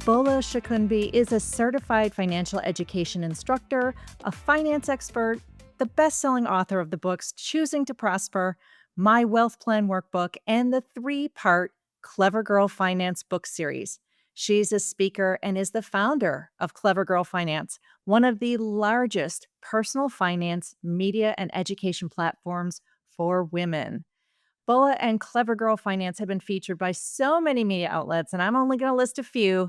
Bola Sokunbi is a certified financial education instructor, a finance expert, the best-selling author of the books Choosing to Prosper, My Wealth Plan Workbook, and the three-part Clever Girl Finance book series. She's a speaker and is the founder of Clever Girl Finance, one of the largest personal finance, media, and education platforms for women. Boa and Clever Girl Finance have been featured by so many media outlets, and I'm only going to list a few.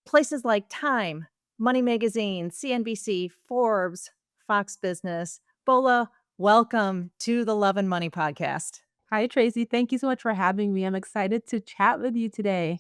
Places like Time, Money Magazine, CNBC, Forbes, Fox Business. Bola, welcome to the Love and Money podcast. Hi, Tracy. Thank you so much for having me. I'm excited to chat with you today.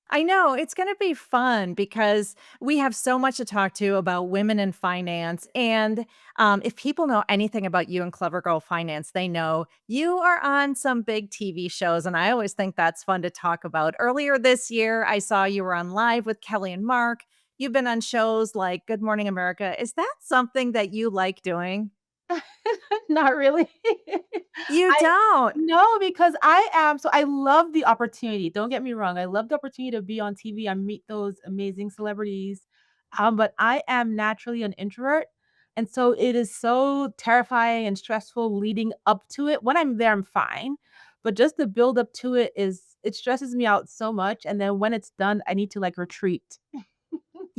I know it's going to be fun because we have so much to talk to about women in finance. And if people know anything about you and Clever Girl Finance, they know you are on some big TV shows. And I always think that's fun to talk about. Earlier this year, I saw you were on live with Kelly and Mark. You've been on shows like Good Morning America. Is that something that you like doing? Not really. You I don't. No, because I love the opportunity. Don't get me wrong. I love the opportunity to be on TV and meet those amazing celebrities. But I am naturally an introvert. And so it is so terrifying and stressful leading up to it. When I'm there, I'm fine. But just the build up to it stresses me out so much. And then when it's done, I need to like retreat.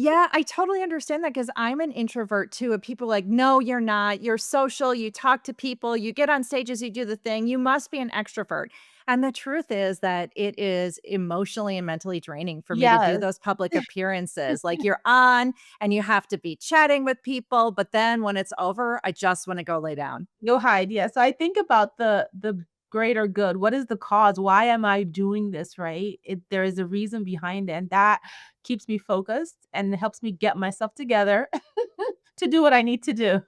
Yeah, I totally understand that because I'm an introvert too. And people are like, no, you're not. You're social. You talk to people. You get on stages. You do the thing. You must be an extrovert. And the truth is that it is emotionally and mentally draining for me to do Yes. those public appearances. Like you're on and you have to be chatting with people. But then when it's over, I just want to go lay down. Go hide, yeah. So I think about the greater good. What is the cause? Why am I doing this, right? There is a reason behind it, and that keeps me focused and helps me get myself together to do what I need to do.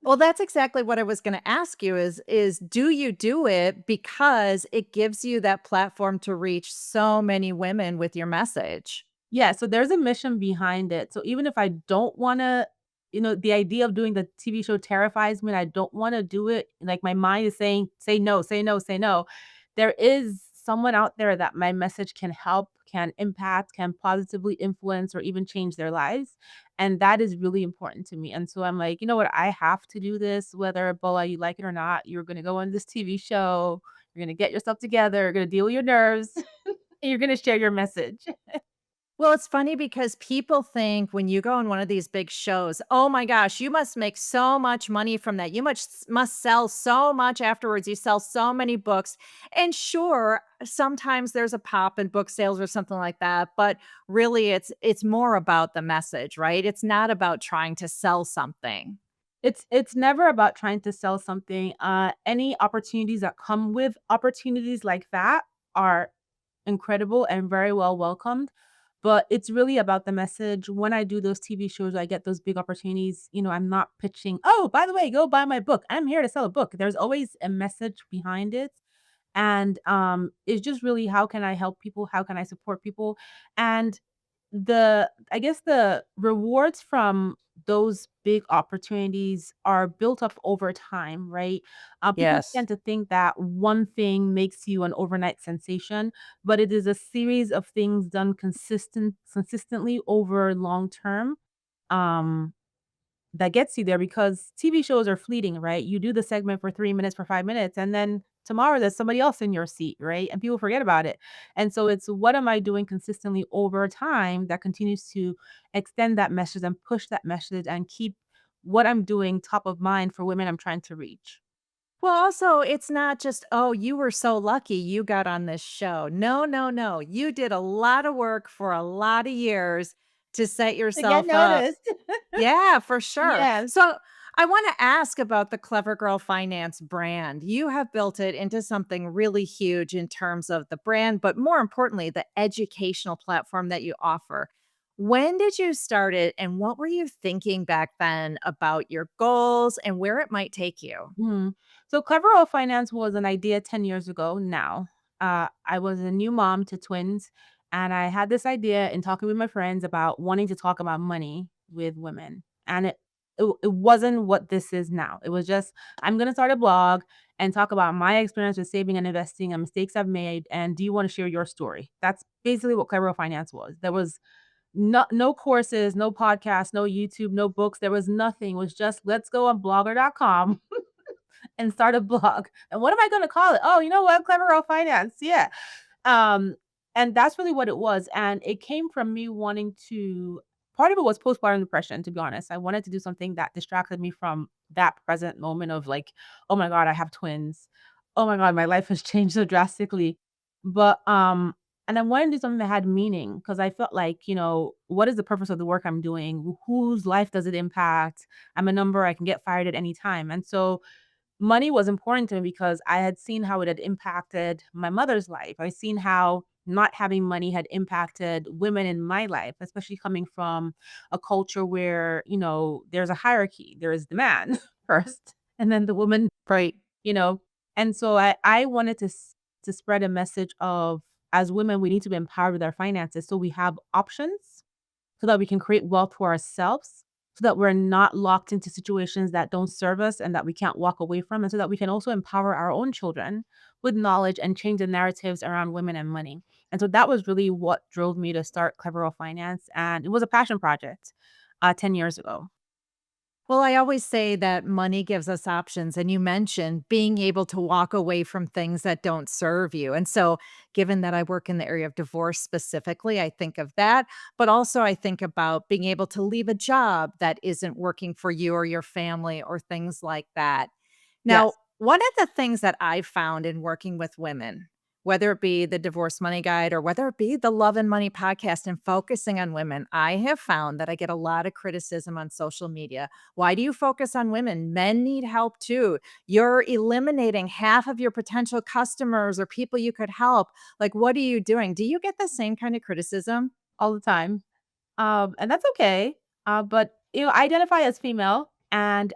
Well, that's exactly what I was gonna ask you is do you do it because it gives you that platform to reach so many women with your message? Yeah, so there's a mission behind it. So even if I don't wanna the idea of doing the TV show terrifies me and I don't wanna do it, like, my mind is saying, "Say no, say no, say no." There is someone out there that my message can help, can impact, can positively influence, or even change their lives, and that is really important to me, and so I'm like, "You know what? I have to do this, whether, Bola, you like it or not. You're gonna go on this TV show, you're gonna get yourself together, you're gonna deal with your nerves, and you're gonna share your message." Well, it's funny because people think when you go on one of these big shows, "Oh my gosh, you must make so much money from that. You must sell so much afterwards. You sell so many books." And sure, sometimes there's a pop in book sales or something like that, but really it's more about the message, right? It's not about trying to sell something. It's never about trying to sell something. Any opportunities that come with opportunities like that are incredible and very well welcomed, but it's really about the message. When I do those TV shows, I get those big opportunities, I'm not pitching, "Oh, by the way, go buy my book. I'm here to sell a book." There's always a message behind it, and, it's just really how can I help people? How can I support people? And I guess the rewards from those big opportunities are built up over time, right? People Yes. tend to think that one thing makes you an overnight sensation, but it is a series of things done consistently over long term. Um, that gets you there because TV shows are fleeting, right? You do the segment for 3 minutes, for 5 minutes, and then tomorrow there's somebody else in your seat, right? And people forget about it. And so it's what am I doing consistently over time that continues to extend that message and push that message and keep what I'm doing top of mind for women I'm trying to reach. Well, also, it's not just, "Oh, you were so lucky you got on this show." No, no, no. You did a lot of work for a lot of years to set To get yourself up. noticed. Yeah, for sure. Yes. So, I wanna ask about the Clever Girl Finance brand. You have built it into something really huge in terms of the brand, but more importantly, the educational platform that you offer. When did you start it, and what were you thinking back then about your goals and where it might take you? Mhm. So Clever Finance was an idea 10 years ago now. I was a new mom to twins, and I had this idea in talking with my friends about wanting to talk about money with women. And it wasn't what this is now. It was just, I'm gonna start a blog and talk about my experience with saving and investing and mistakes I've made. And do you want to share your story? That's basically what Clever Finance was. There was no courses, no podcasts, no YouTube, no books. There was nothing. It was just, let's go on blogger.com and start a blog. And what am I going to call it? Oh, you know what? Clever Finance. Yeah. Um, and that's really what it was. And it came from me wanting to, part of it was postpartum depression, to be honest. I wanted to do something that distracted me from that present moment of like, oh my God, I have twins. Oh my God, my life has changed so drastically. And I wanted to do something that had meaning because I felt like, what is the purpose of the work I'm doing? Whose life does it impact? I'm a number, I can get fired at any time. And so money was important to me because I had seen how it had impacted my mother's life. I seen how not having money had impacted women in my life, especially coming from a culture where, there's a hierarchy. There is the man first, and then the woman, Right. you know. And so I wanted to spread a message of, as women, we need to be empowered with our finances so we have options so that we can create wealth for ourselves, so that we're not locked into situations that don't serve us and that we can't walk away from, and so that we can also empower our own children with knowledge and change the narratives around women and money. And so that was really what drove me to start Clever Finance, and it was a passion project 10 years ago. Well, I always say that money gives us options, and you mentioned being able to walk away from things that don't serve you. And so, given that I work in the area of divorce specifically, I think of that, but also I think about being able to leave a job that isn't working for you or your family or things like that. Now, Yes. one of the things that I've found in working with women, whether it be the Divorce Money Guide or whether it be the Love and Money podcast and focusing on women, I have found that I get a lot of criticism on social media. Why do you focus on women? Men need help too. You're eliminating half of your potential customers or people you could help. Like, what are you doing? Do you get the same kind of criticism? All the time. And that's okay. But I identify as female, and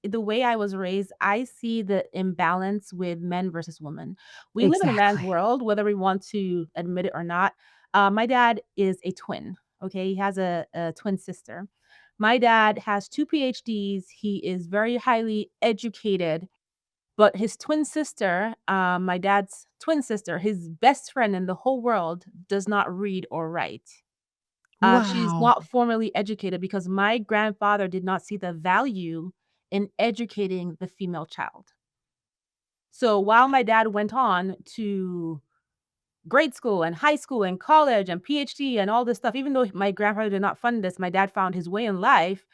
the way I was raised, I see the imbalance with men versus women. We live in a man's Exactly. world, whether we want to admit it or not. My dad is a twin. Okay, he has a twin sister. My dad has two PhDs. He is very highly educated, but his twin sister, my dad's twin sister, his best friend in the whole world, does not read or write. She's Wow. not formally educated because my grandfather did not see the value in educating the female child. So while my dad went on to grade school and high school and college and PhD and all this stuff, even though my grandfather did not fund this, my dad found his way in life.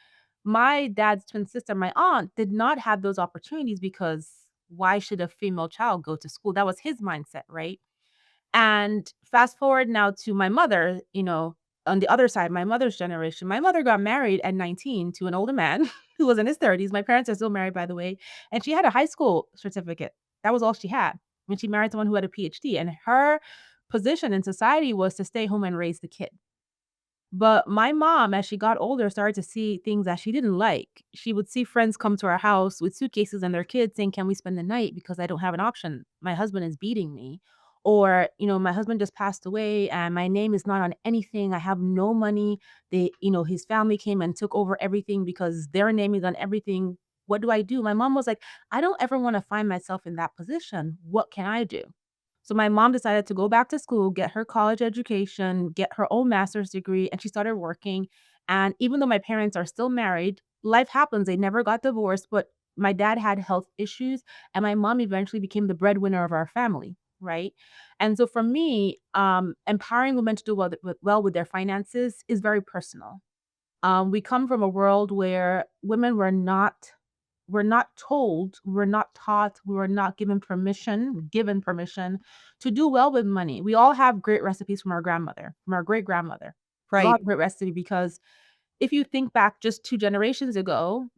My dad's twin sister, my aunt, did not have those opportunities because why should a female child go to school? That was his mindset, right? And fast forward now to my mother, on the other side, my mother's generation. My mother got married at 19 to an older man who was in his 30s. My parents are still married, by the way. And she had a high school certificate. That was all she had. When she married someone who had a PhD. And her position in society was to stay home and raise the kid. But my mom, as she got older, started to see things that she didn't like. She would see friends come to our house with suitcases and their kids saying, "Can we spend the night? Because I don't have an option. My husband is beating me." Or, "My husband just passed away and my name is not on anything. I have no money. His family came and took over everything because their name is on everything. What do I do?" My mom was like, "I don't ever want to find myself in that position. What can I do?" So my mom decided to go back to school, get her college education, get her own master's degree, and she started working. And even though my parents are still married, life happens. They never got divorced, but my dad had health issues, and my mom eventually became the breadwinner of our family, right? And so for me, empowering women to do well with their finances is very personal. We come from a world where women were not told, we're not taught, we were not given permission to do well with money. We all have great recipes from our grandmother, from our great grandmother. We all Right. have great recipe because if you think back just 2 generations ago,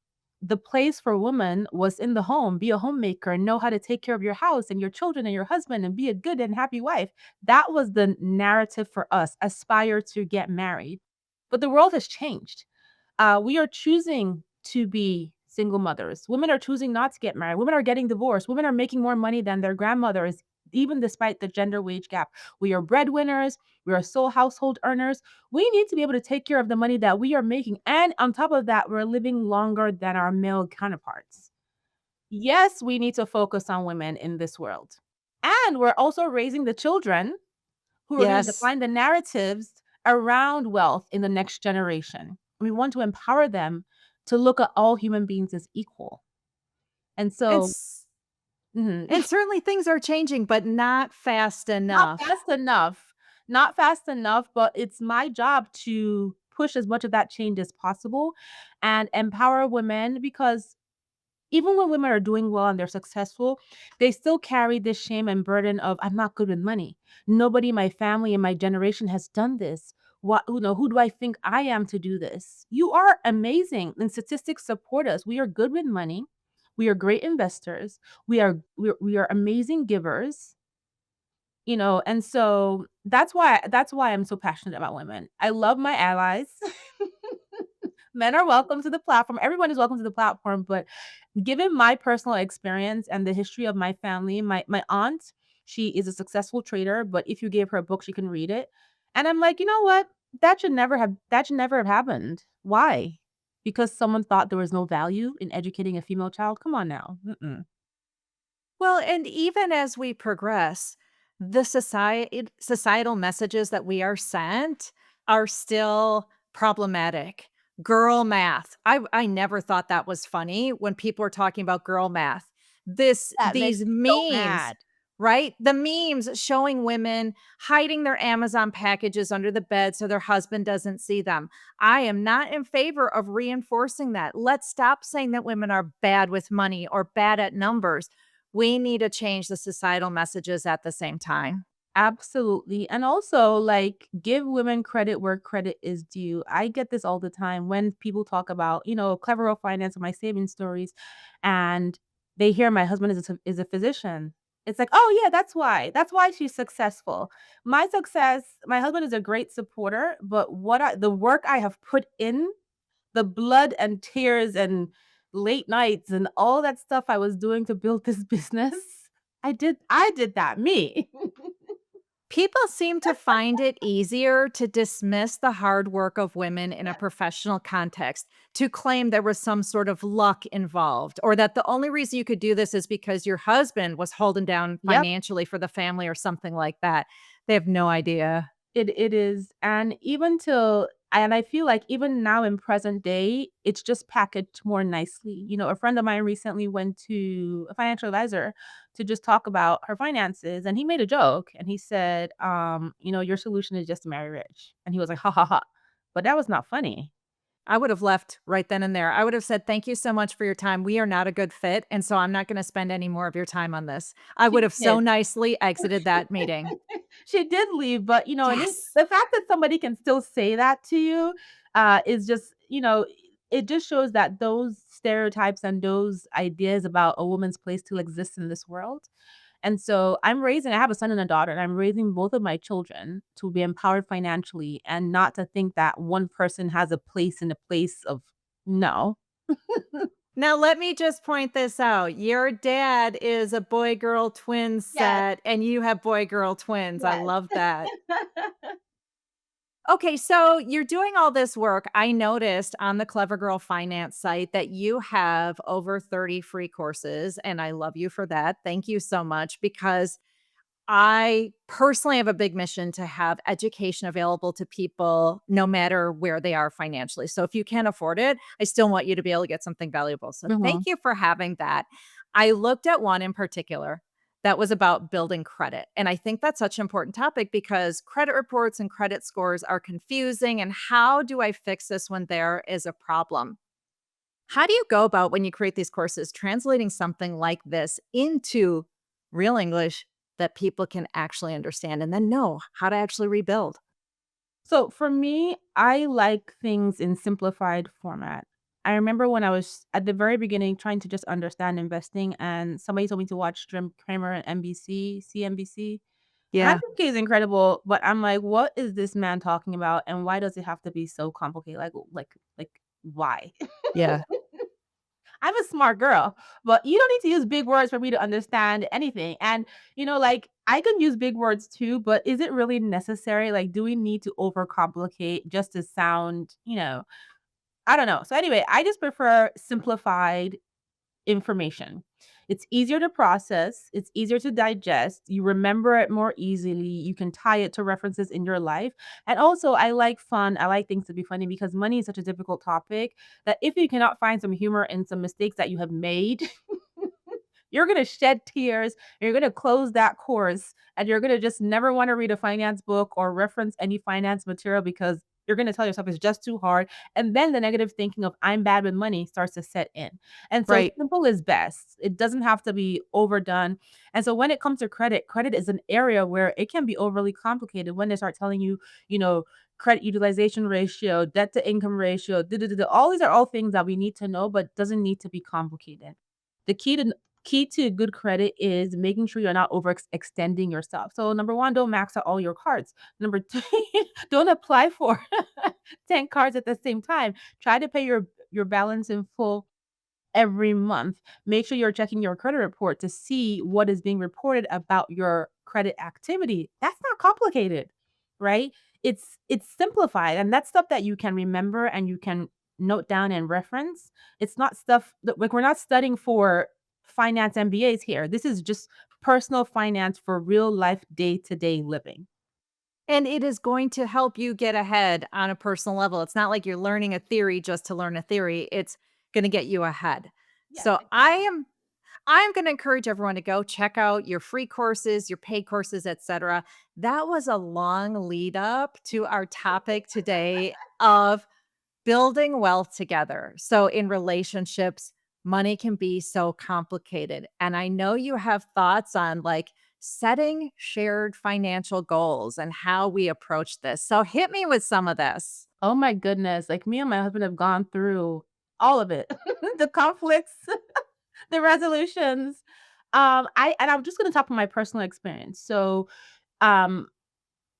the place for women was in the home. Be a homemaker and know how to take care of your house and your children and your husband and be a good and happy wife. That was the narrative for us. Aspire to get married. But the world has changed. We are choosing to be single mothers. Women are choosing not to get married. Women are getting divorced. Women are making more money than their grandmothers even despite the gender wage gap. We are breadwinners, we are sole household earners. We need to be able to take care of the money that we are making. And on top of that, we're living longer than our male counterparts. Yes, we need to focus on women in this world. And we're also raising the children who are going to Yes. define the narratives around wealth in the next generation. We want to empower them to look at all human beings as equal. And And so, s mhm. and certainly things are changing, but not fast Not enough. fast enough. Not fast enough, but it's my job to push as much of that change as possible and empower women because even when women are doing well and they're successful, they still carry this shame and burden of I'm not good with money. Nobody in my family and my generation has done this. What who do I think I am to do this? You are amazing and statistics support us. We are good with money. We are great investors. We are amazing givers, and so that's why I'm so passionate about women. I love my allies. Men are welcome to the platform. Everyone is welcome to the platform, but given my personal experience and the history of my family, my aunt, she is a successful trader, but if you gave her a book, she can read it. And I'm like, "You know what? That should never have happened." Why? Because someone thought there was no value in educating a female child? Come on now. Mm-mm. Well, and even as we progress, the societal messages that we are sent are still problematic. Girl math. I never thought that was funny when people were talking about girl math. That makes These me so memes, mad. right? The memes showing women hiding their Amazon packages under the bed so their husband doesn't see them. I am not in favor of reinforcing that. Let's stop saying that women are bad with money or bad at numbers. We need to change the societal messages at the same time. Absolutely. And also, like, give women credit where credit is due. I get this all the time when people talk about, clever Girl finance or my saving stories, and they hear my husband is a physician. It's like, oh yeah, that's why. That's why she's successful. My husband is a great supporter, but the work I have put in, the blood and tears and late nights and all that stuff I was doing to build this business, I did that, me. People seem to find it easier to dismiss the hard work of women in a professional context, to claim there was some sort of luck involved, or that the only reason you could do this is because your husband was holding down Yep. financially for the family or something like that. They have no idea. It is, and I feel like even now in present day, it's just packaged more nicely. A friend of mine recently went to a financial advisor to just talk about her finances, and he made a joke, and he said, "Your solution is just to marry rich." And he was like, "Ha ha ha." But that was not funny. I would have left right then and there. I would have said, "Thank you so much for your time. We are not a good fit, and so I'm not gonna spend any more of your time on this." I would She have so did. nicely exited that meeting. She did leave, but, and Yes. the fact that somebody can still say that to you, is just, it just shows that those stereotypes and those ideas about a woman's place to exist in this world. And so I have a son and a daughter, and I'm raising both of my children to be empowered financially and not to think that one person has a place in a place of no. Now let me just point this out. Your dad is a boy-girl twin Yes, set, and you have boy-girl twins. I yes. love that. Okay, so you're doing all this work. I noticed on the Clever Girl Finance site that you have over 30 free courses, and I love you for that. Thank you so much because I personally have a big mission to have education available to people no matter where they are financially. So if you can't afford it, I still want you to be able to get something valuable. So thank Mhm. you for having that. I looked at one in particular that was about building credit. And I think that's such an important topic because credit reports and credit scores are confusing. And how do I fix this when there is a problem? How do you go about when you create these courses, translating something like this into real English that people can actually understand and then know how to actually rebuild? So for me, I like things in simplified format. I remember when I was at the very beginning trying to just understand investing, and somebody told me to watch Jim Cramer and NBC, CNBC. And I Yeah. think he's incredible, but I'm like, what is this man talking about? And why does it have to be so complicated? Like why? Yeah. I'm a smart girl, but you don't need to use big words for me to understand anything. And, like I can use big words too, but is it really necessary? Like, do we need to overcomplicate just to sound, I don't know. So anyway, I just prefer simplified information. It's easier to process, it's easier to digest, you remember it more easily, you can tie it to references in your life. And also, I like fun, I like things to be funny because money is such a difficult topic that if you cannot find some humor in some mistakes that you have made, you're gonna shed tears, and you're gonna close that course, and you're gonna just never wanna read a finance book or reference any finance material because you're gonna tell yourself it's just too hard, and then the negative thinking of "I'm bad with money" starts to set in. And so Right. simple is best. It doesn't have to be overdone. And so when it comes to credit, credit is an area where it can be overly complicated when they start telling you, you know, credit utilization ratio, debt to income ratio, da, da, da, da. All these are all things that we need to know, but doesn't need to be complicated. The key to good credit is making sure you're not extending yourself. So number 1, don't max out all your cards. Number 2, don't apply for 10 cards at the same time. Try to pay your balance in full every month. Make sure you're checking your credit report to see what is being reported about your credit activity. That's not complicated, right? It's simplified and that's stuff that you can remember and you can note down and reference. It's not stuff that like we're not studying for finance MBAs here. This is just personal finance for real life day-to-day living. And it is going to help you get ahead on a personal level. It's not like you're learning a theory just to learn a theory. It's going to get you ahead. Yes, So exactly. I'm going to encourage everyone to go check out your free courses, your paid courses, etc. That was a long lead up to our topic today of building wealth together. So, in relationships, money can be so complicated. And I know you have thoughts on like setting shared financial goals and how we approach this. So, hit me with some of this. Oh my goodness, like me and my husband have gone through all of it. The conflicts, the resolutions. I'm just gonna talk from my personal experience. So, um,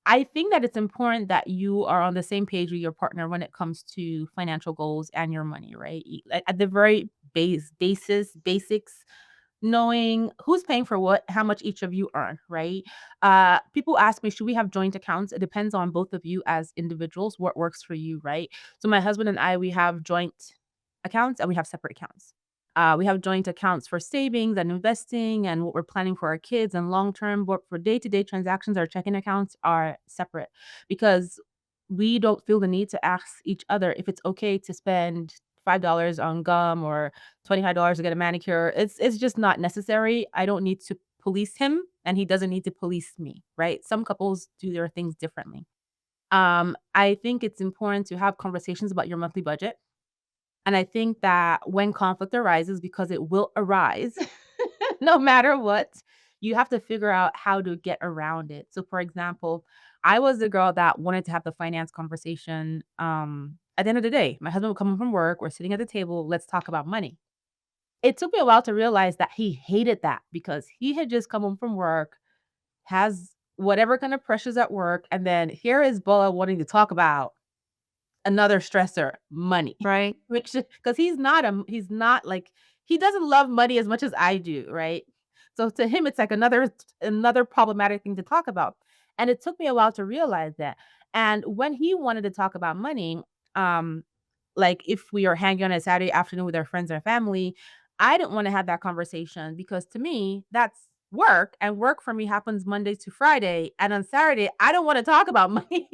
I think that it's important that you are on the same page with your partner when it comes to financial goals and your money, right? At the very basics, knowing who's paying for what, how much each of you earn, right? People ask me, should we have joint accounts? It depends on both of you as individuals, what works for you, right? So my husband and I, we have joint accounts and we have separate accounts. We have joint accounts for savings and investing and what we're planning for our kids and long term. But for day to day transactions, our checking accounts are separate because we don't feel the need to ask each other if it's okay to spend $5 on gum or $25 to get a manicure. It's just not necessary. I don't need to police him and he doesn't need to police me, right? Some couples do their things differently. I think it's important to have conversations about your monthly budget. And I think that when conflict arises, because it will arise no matter what, you have to figure out how to get around it. So, for example, I was the girl that wanted to have the finance conversation. At the end of the day, my husband would come home from work, we're sitting at the table, let's talk about money. It took me a while to realize that he hated that because he had just come home from work, has whatever kind of pressures at work, and then here is Bola wanting to talk about another stressor, money, Right. which because he's not like he doesn't love money as much as I do, right? So to him, it's like another problematic thing to talk about. And it took me a while to realize that. And when he wanted to talk about money, um, like if we are hanging on a Saturday afternoon with our friends or family, I didn't want to have that conversation because to me, that's work. And work for me happens Monday to Friday. And on Saturday, I don't want to talk about money.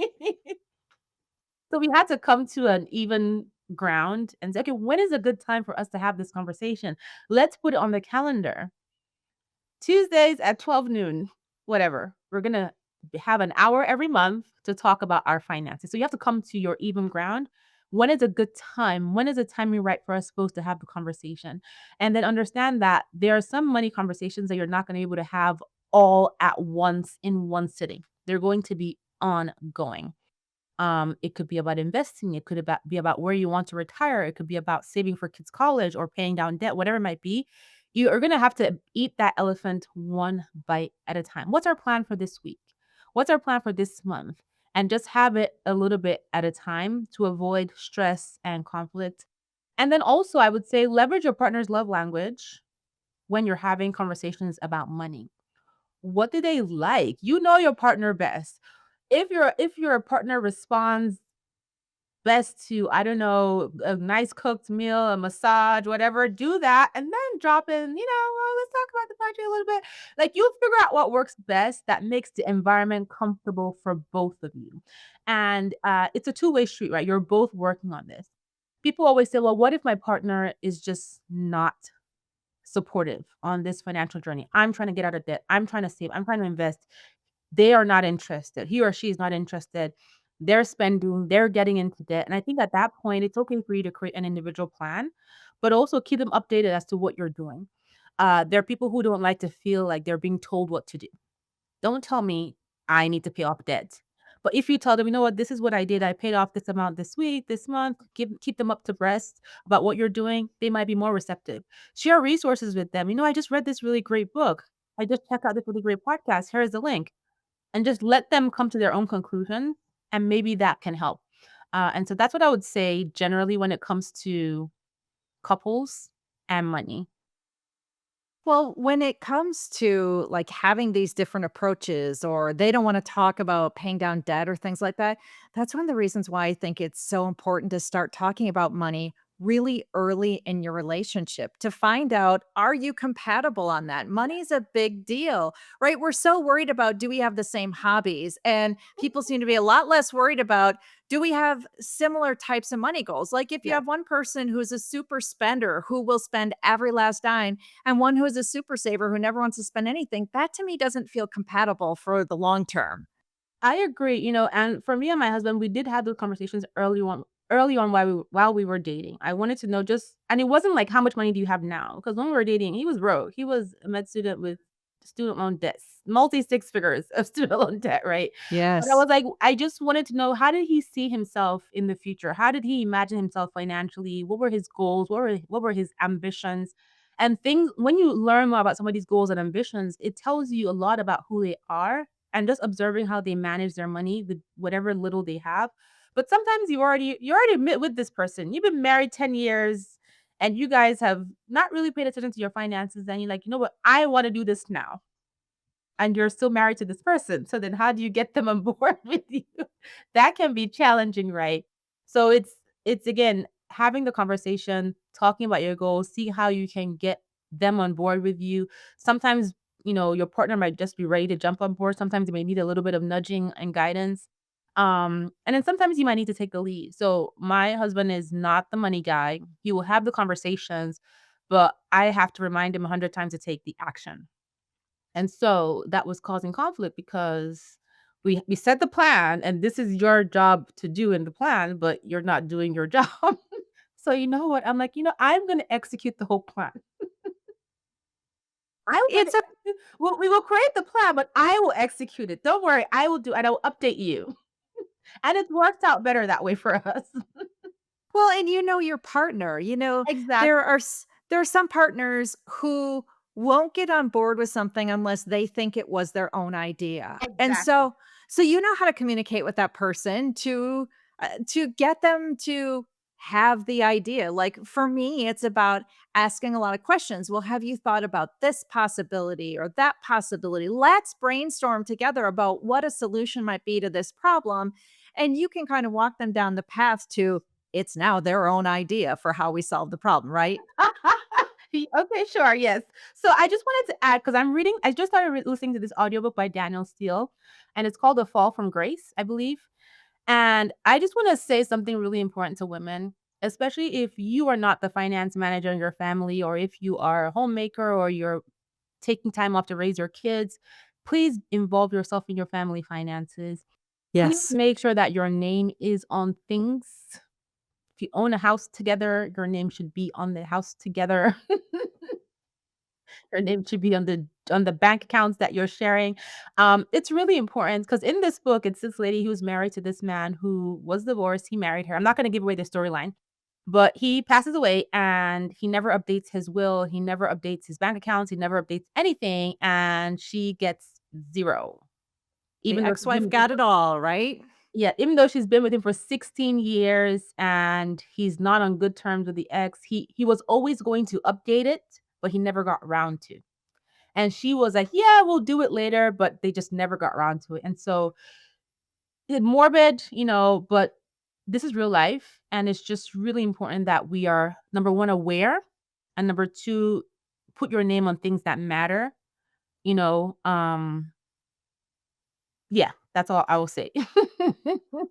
So we had to come to an even ground and say, "Okay, when is a good time for us to have this conversation? Let's put it on the calendar. Tuesdays at 12 noon, whatever. We're gonna have an hour every month to talk about our finances." So you have to come to your even ground. When is a good time? When is the timing right for us both to have the conversation? And then understand that there are some money conversations that you're not gonna be able to have all at once in one sitting. They're going to be ongoing. It could be about investing. It could be about where you want to retire. It could be about saving for kids' college or paying down debt, whatever it might be. You are going to have to eat that elephant one bite at a time. What's our plan for this week? What's our plan for this month? And just have it a little bit at a time to avoid stress and conflict. And then also, I would say leverage your partner's love language when you're having conversations about money. what do they like? You know your partner best. If your partner responds best to, I don't know, a nice cooked meal, a massage, whatever, do that and then drop in, "Well, let's talk about the budget a little bit." Like, you figure out what works best that makes the environment comfortable for both of you. And, it's a two-way street, right? You're both working on this. People always say, "Well, what if my partner is just not supportive on this financial journey? I'm trying to get out of debt. I'm trying to save. I'm trying to invest. They are not interested. He or she is not interested. They're spending, they're getting into debt." And I think at that point, it's okay for you to create an individual plan, but also keep them updated as to what you're doing. There are people who don't like to feel like they're being told what to do. Don't tell me I need to pay off debt. But if you tell them, "You know what, this is what I did. I paid off this amount this week, this month," keep them up to breast about what you're doing, they might be more receptive. Share resources with them. "I just read this really great book. I just checked out this really great podcast. Here's the link." And just let them come to their own conclusion, and maybe that can help. And so that's what I would say generally when it comes to couples and money. Well, when it comes to like having these different approaches, or they don't want to talk about paying down debt or things like that, that's one of the reasons why I think it's so important to start talking about money really early in your relationship to find out, are you compatible on that? Money's a big deal, right? We're so worried about, do we have the same hobbies? And people seem to be a lot less worried about, do we have similar types of money goals? Like if you Yes. have one person who's a super spender who will spend every last dime, and one who is a super saver who never wants to spend anything, that to me doesn't feel compatible for the long term. I agree, and for me and my husband, we did have those conversations early on while we were dating. I wanted to know, just and it wasn't like, "How much money do you have now?" Because when we were dating, he was broke. He was a med student with student loan debts, multi six figures of student loan debt, right? But I Yes. was like, I just wanted to know, how did he see himself in the future? How did he imagine himself financially? What were his goals? What were his ambitions? And things when you learn more about somebody's goals and ambitions, it tells you a lot about who they are, and just observing how they manage their money with whatever little they have. But sometimes you already met with this person. You've been married 10 years and you guys have not really paid attention to your finances, and you're like, "You know what? I want to do this now." And you're still married to this person. So then how do you get them on board with you? That can be challenging, right? So it's again having the conversation, talking about your goals, see how you can get them on board with you. Sometimes, your partner might just be ready to jump on board. Sometimes you may need a little bit of nudging and guidance. And then sometimes you might need to take the lead. So my husband is not the money guy. He will have the conversations, but I have to remind him 100 times to take the action. And so that was causing conflict because we set the plan and this is your job to do in the plan, but you're not doing your job. So you know what? I'm like, I'm gonna execute the whole plan. I'm gonna It's a execute we will create the plan, but I will execute it. Don't worry, I will do and I will update you. And it's worked out better that way for us. Well, and you know your partner. Exactly. There are some partners who won't get on board with something unless they think it was their own idea. And Exactly. so you know how to communicate with that person to get them to have the idea. Like for me, it's about asking a lot of questions. Well, have you thought about this possibility or that possibility? Let's brainstorm together about what a solution might be to this problem. And you can kind of walk them down the path to, it's now their own idea for how we solve the problem, right? Okay, sure, yes. So I just wanted to add, because I just started listening to this audiobook by Daniel Steele, and it's called "A Fall from Grace," I believe. And I just want to say something really important to women, especially if you are not the finance manager in your family, or if you are a homemaker, or you're taking time off to raise your kids. Please involve yourself in your family finances. Please Yes. make sure that your name is on things. If you own a house together, your name should be on the house together. Your name should be on the bank accounts that you're sharing. It's really important because in this book, it's this lady who's married to this man who was divorced. He married her. I'm not going to give away the storyline, but he passes away and he never updates his will. He never updates his bank accounts. He never updates anything, and she gets zero, The even though she's been ex-wife with him got it all, right? yeah, even though she's been with him for 16 years and he's not on good terms with the ex. He was always going to update it, but he never got around to. And she was like, "Yeah, we'll do it later," but they just never got around to it. And so it morbid, but this is real life, and it's just really important that we are, number 1, aware, and number 2, put your name on things that matter, you know, yeah, that's all I will say.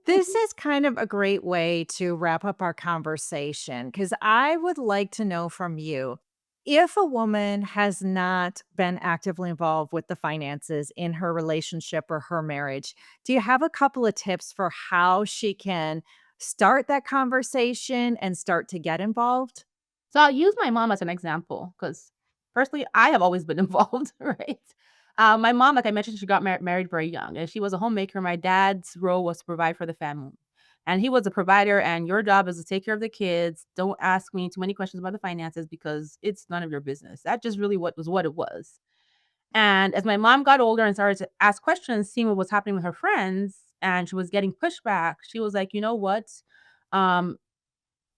This is kind of a great way to wrap up our conversation because I would like to know from you if a woman has not been actively involved with the finances in her relationship or her marriage, do you have a couple of tips for how she can start that conversation and start to get involved? So I'll use my mom as an example because, firstly, I have always been involved, right? My mom, like I mentioned, she got married very young, and she was a homemaker. My dad's role was to provide for the family, and he was a provider. And your job is to take care of the kids. Don't ask me too many questions about the finances because it's none of your business. That just really what it was. And as my mom got older and started to ask questions, seeing what was happening with her friends, and she was getting pushback, she was like, you know what? Um,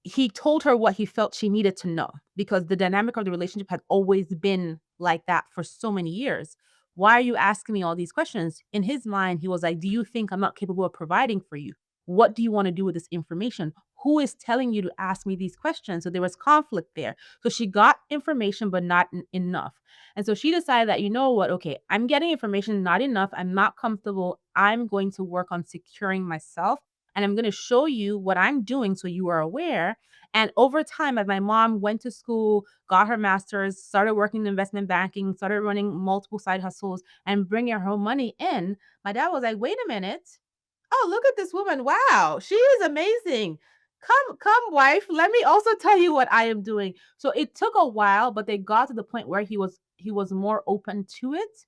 he told her what he felt she needed to know because the dynamic of the relationship had always been like that for so many years. Why are you asking me all these questions? In his mind, he was like, "Do you think I'm not capable of providing for you? What do you want to do with this information? Who is telling you to ask me these questions?" So there was conflict there. So she got information, but not enough. And so she decided that, you know what? Okay, I'm getting information, not enough. I'm not comfortable. I'm going to work on securing myself, and I'm going to show you what I'm doing so you are aware. And over time, as my mom went to school, got her master's, started working in investment banking, started running multiple side hustles and bringing her money in, my dad was like, "Wait a minute. Oh, look at this woman. Wow, she is amazing. Come, wife. Let me also tell you what I am doing." So it took a while, but they got to the point where he was more open to it.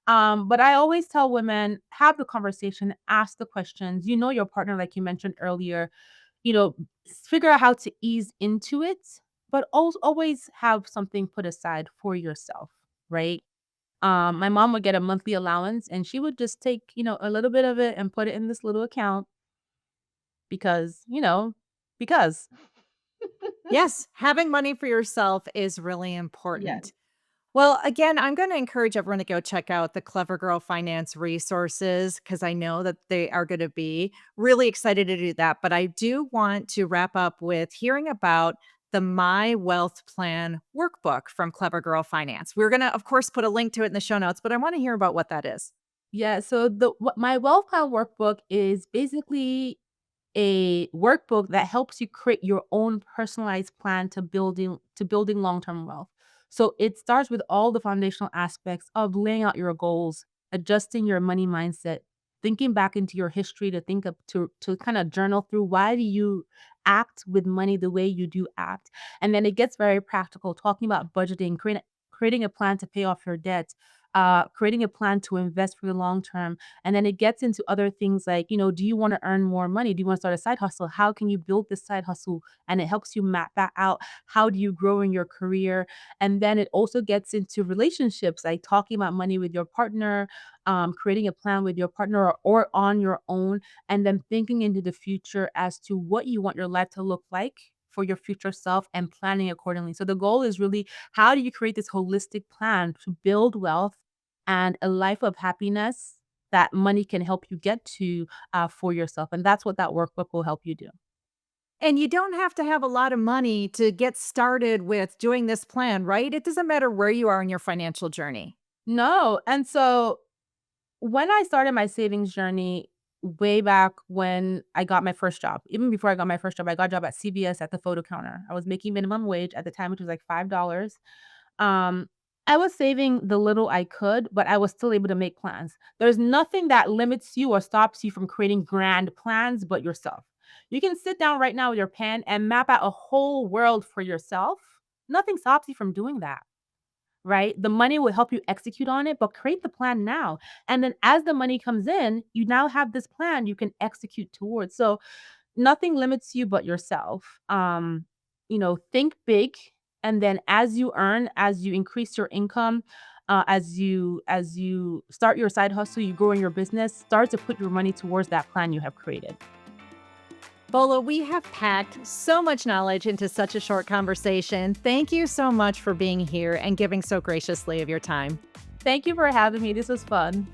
But I always tell women, have the conversation, ask the questions. You know your partner, like you mentioned earlier, you know, figure out how to ease into it, but also always have something put aside for yourself, right? My mom would get a monthly allowance and she would just take, a little bit of it and put it in this little account because, because. Yes, having money for yourself is really Yes. important. Well, again, I'm going to encourage everyone to go check out the Clever Girl Finance resources because I know that they are going to be really excited to do that. But I do want to wrap up with hearing about the My Wealth Plan Workbook from Clever Girl Finance. We're going to, of course, put a link to it in the show notes, but I want to hear about what that is. Yeah, so my wealth plan workbook is basically a workbook that helps you create your own personalized plan to building long-term wealth. So it starts with all the foundational aspects of laying out your goals, adjusting your money mindset, thinking back into your history to think of to kind of journal through why do you act with money the way you do act. And then it gets very practical, talking about budgeting, creating a plan to pay off your debt, creating a plan to invest for the long term, and then it gets into other things like, do you want to earn more money? Do you want to start a side hustle? How can you build this side hustle? And it helps you map that out. How do you grow in your career? And then it also gets into relationships, like talking about money with your partner, creating a plan with your partner or on your own, and then thinking into the future as to what you want your life to look like for your future self and planning accordingly. So the goal is really, how do you create this holistic plan to build wealth and a life of happiness that money can help you get to, for yourself, and that's what that workbook will help you do. And you don't have to have a lot of money to get started with doing this plan, right? It doesn't matter where you are in your financial journey. No, and so when I started my savings journey way back when I got my first job, even before I got my first job, I got a job at CVS at the photo counter. I was making minimum wage at the time, which was like $5. Um, I was saving the little I could, but I was still able to make plans. There's nothing that limits you or stops you from creating grand plans but yourself. You can sit down right now with your pen and map out a whole world for yourself. Nothing stops you from doing that, right? The money will help you execute on it, but create the plan now. And then as the money comes in, you now have this plan you can execute towards. So nothing limits you but yourself. Think big, and then as you earn, as you increase your income, as you start your side hustle, you grow in your business, start to put your money towards that plan you have created. Bola, we have packed so much knowledge into such a short conversation. Thank you so much for being here and giving so graciously of your time. Thank you for having me. This was fun.